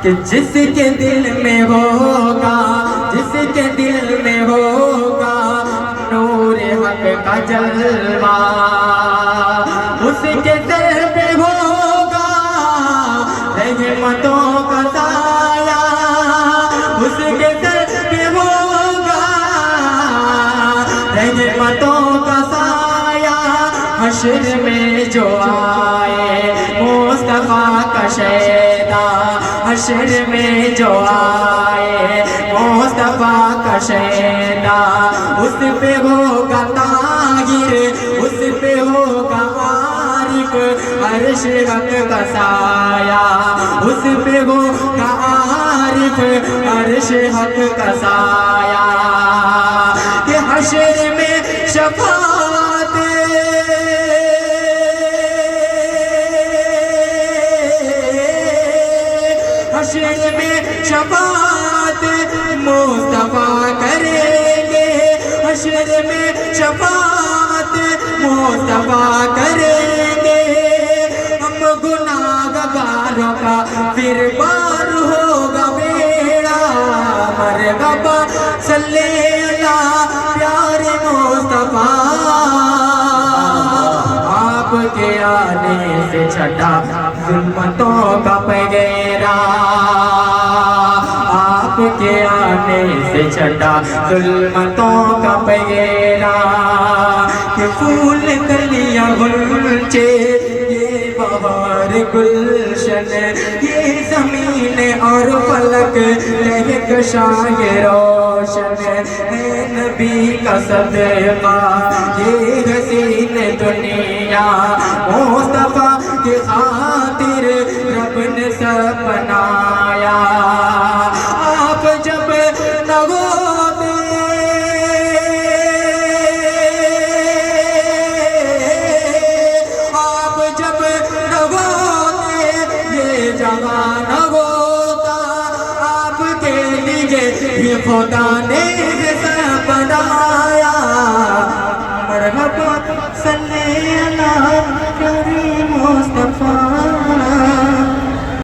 کہ جس کے دل میں ہوگا، جس کے دل میں ہوگا نور حق کا جلوہ، اس کے سر پہ ہوگا رحمتوں کا سایہ، اس کے سر پہ ہوگا رحمتوں کا سایہ۔ حشر میں جو آئے مصطفیٰ کا شیدا، حشر میں جو آئے مصطفیٰ کا شیدا، اس پہ ہوگا طاہر، اس پہ ہوگا عارف، عرش حق کا سایہ، اس پہ ہوگا عارف، عرش حق کا سایہ۔ کہ حشر میں شفاعت، حشر میں شفاعت مصطفیٰ کریں گے، حشر میں شفاعت مصطفیٰ کریں گے۔ ہم گناہگاروں کا پھر پار ہوگا بیڑا، مرحبا صلی اللہ پیارے مصطفیٰ۔ آپ کے آنے سے چھٹا ظلمتوں کا پگیرا، آپ کے آنے سے چھٹا ظلمتوں کا پگیرا۔ کہ پھول کلیاں غنچے یہ بہار گلشن، یہ زمین اور فلک کہکشاں یہ روشن، ہے نبی کا صدقہ یہ حسین دنیا، مصطفیٰ کی خاطر رب نے سب بنایا۔ آپ جب نہ ہوتے، آپ جب نہ ہوتے یہ جہاں نہ ہوتا، آپ کے لیے یہ خدا نے سب بنایا۔